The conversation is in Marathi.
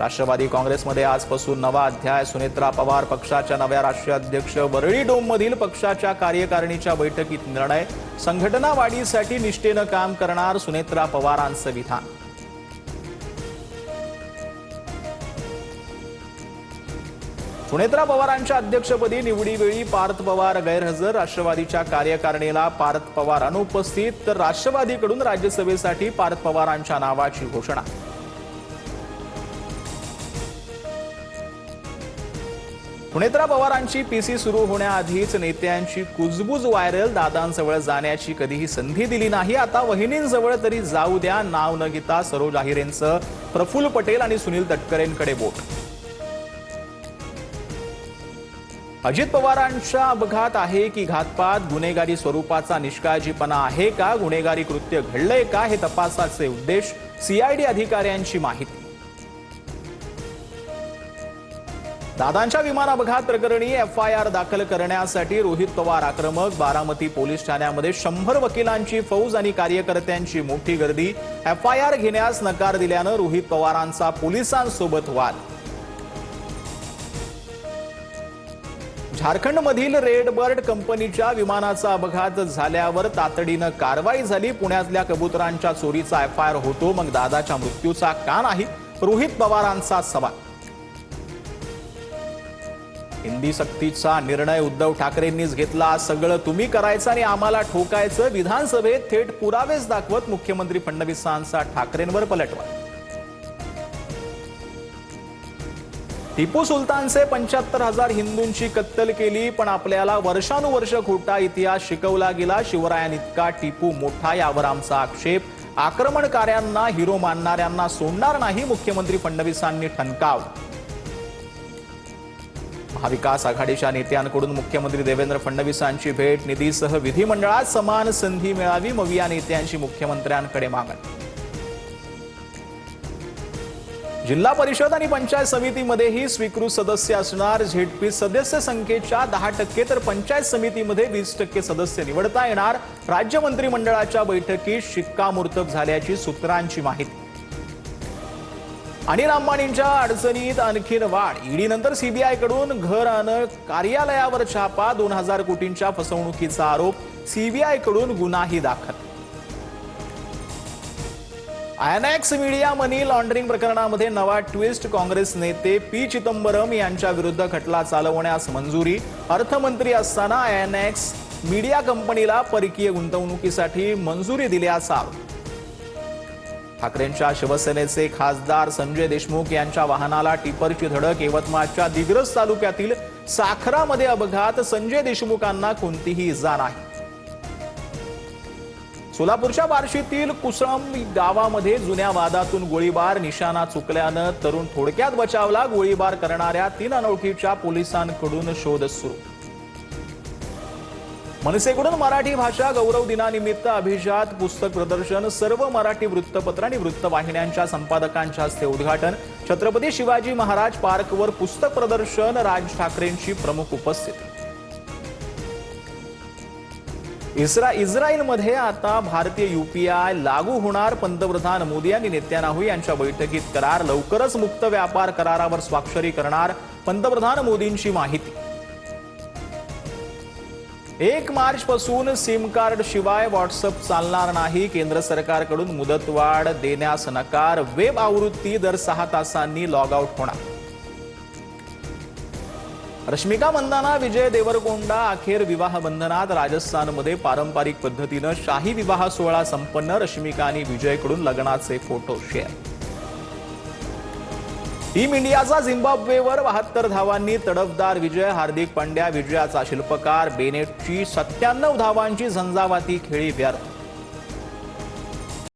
राष्ट्रवादी काँग्रेसमध्ये आजपासून नवा अध्याय. सुनेत्रा पवार पक्षाच्या नव्या राष्ट्रीय अध्यक्ष. वरळी डोममधील पक्षाच्या कार्यकारिणीच्या बैठकीत निर्णय. संघटना वाढीसाठी निष्ठेनं काम करणार सुनेत्रा पवारांचं विधान. सुनेत्रा पवारांच्या अध्यक्षपदी निवडीवेळी पार्थ पवार गैरहजर. राष्ट्रवादीच्या कार्यकारिणीला पार्थ पवार अनुपस्थित, तर राष्ट्रवादीकडून राज्यसभेसाठी पार्थ पवारांच्या नावाची घोषणा. सुनेत्रा पवारांची पीसी सुरू होण्याआधीच नेत्यांची कुजबुज व्हायरल. दादांजवळ जाण्याची कधीही संधी दिली नाही, आता वहिनींजवळ तरी जाऊ द्या. नाव न घेता सरोज आहिरेंचं प्रफुल्ल पटेल आणि सुनील तटकरेंकडे बोट. अजित पवारांचा अपघात आहे की घातपात? गुन्हेगारी स्वरूपाचा निष्काळजीपणा आहे का? गुन्हेगारी कृत्य घडलंय का? हे तपासाचे उद्देश. सीआयडी अधिकाऱ्यांची माहिती. दादांच्या विमान अपघात प्रकरणी एफआयआर दाखल करण्यासाठी रोहित पवार आक्रमक. बारामती पोलीस ठाण्यामध्ये 100 वकिलांची फौज आणि कार्यकर्त्यांची मोठी गर्दी. एफआयआर घेण्यास नकार दिल्यानं रोहित पवारांचा पोलिसांसोबत वाद. झारखंडमधील रेडबर्ड कंपनीच्या विमानाचा अपघात झाल्यावर तातडीनं कारवाई झाली. पुण्यातल्या कबुतरांच्या चोरीचा एफआयआर होतो, मग दादाच्या मृत्यूचा का नाही? रोहित पवारांचा सवाल. हिंदी सक्तीचा निर्णय उद्धव ठाकरेंनीच घेतला. सगळं तुम्ही करायचं आणि आम्हाला ठोकायचं. विधानसभेत थेट पुरावेच दाखवत मुख्यमंत्री फडणवीसांचा ठाकरेंवर पलटवार. टिपू सुलतानचे 75,000 हिंदूंची कत्तल केली, पण आपल्याला वर्षानुवर्ष खोटा इतिहास शिकवला गेला. शिवरायांइतका टिपू मोठा, यावर आमचा आक्षेप. आक्रमणकार्यांना हिरो मानणाऱ्यांना सोडणार नाही, मुख्यमंत्री फडणवीसांनी ठणकावलं. महाविकास आघाडीच्या नेत्यांकडून मुख्यमंत्री देवेंद्र फडणवीसांची भेट. निधीसह विधिमंडळात समान संधी मिळावी, मग या नेत्यांची मुख्यमंत्र्यांकडे मागणी. जिल्हा परिषद आणि पंचायत समितीमध्येही स्वीकृत सदस्य असणार. झेडपी सदस्य संख्येच्या 10% तर पंचायत समितीमध्ये 20% सदस्य निवडता येणार. राज्य मंत्रिमंडळाच्या बैठकीत शिक्कामोर्तब झाल्याची सूत्रांची माहिती. अनिल अंबानींच्या अडचणीत आणखीन वाढ. ईडीनंतर सीबीआयकडून घर आणि कार्यालयावर छापा. 2000 कोटींच्या फसवणुकीचा आरोप. सीबीआयकडून गुन्हाही दाखल. आयएनएक्स मीडिया मनी लॉन्ड्रिंग प्रकरणामध्ये नवा ट्विस्ट. काँग्रेस नेते पी चिदंबरम यांच्या विरुद्ध खटला चालवण्यास मंजुरी. अर्थमंत्री असताना आयएनएक्स मीडिया कंपनीला परकीय गुंतवणुकीसाठी मंजुरी दिल्याचा आरोप. ठाकरेंच्या शिवसेनेचे खासदार संजय देशमुख यांच्या वाहनाला टिपरची धडक. यवतमाळच्या दिग्रस तालुक्यातील साखरामध्ये अपघात. संजय देशमुखांना कोणतीही इजा नाही. सोलापूरच्या बार्शीतील कुसळम गावामध्ये जुन्या वादातून गोळीबार. निशाणा चुकल्यानं तरुण थोडक्यात बचावला. गोळीबार करणाऱ्या 3 अनोळखीच्या पोलिसांकडून शोध सुरू. मनसेकडून मराठी भाषा गौरव दिनानिमित्त अभिजात पुस्तक प्रदर्शन. सर्व मराठी वृत्तपत्र आणि वृत्तवाहिन्यांच्या संपादकांच्या हस्ते उद्घाटन. छत्रपती शिवाजी महाराज पार्कवर पुस्तक प्रदर्शन. राज ठाकरेंची प्रमुख उपस्थिती. इस्रायलमध्ये आता भारतीय यूपीआय लागू होणार. पंतप्रधान मोदी आणि नेत्यानाहू यांच्या बैठकीत करार. लवकरच मुक्त व्यापार करारावर स्वाक्षरी करणार. पंतप्रधान मोदींची माहिती. 1 मार्चपासून सिम कार्ड शिवाय व्हॉट्सअप चालणार नाही. केंद्र सरकारकडून मुदतवाढ देण्यास नकार. वेब आवृत्ती दर 6 तासांनी लॉग आउट होणार. रश्मिका मंदाना विजय देवरकोंडा अखेर विवाह बंधनात. राजस्थानमध्ये पारंपरिक पद्धतीनं शाही विवाह सोहळा संपन्न. रश्मिका आणि विजयकडून लग्नाचे फोटो शेअर. टीम इंडियाचा झिम्बाब्वेवर 72 धावांनी तडफदार विजय. हार्दिक पांड्या विजयाचा शिल्पकार. बेनेटची 97 धावांची झंझावाती खेळी व्यर्थ.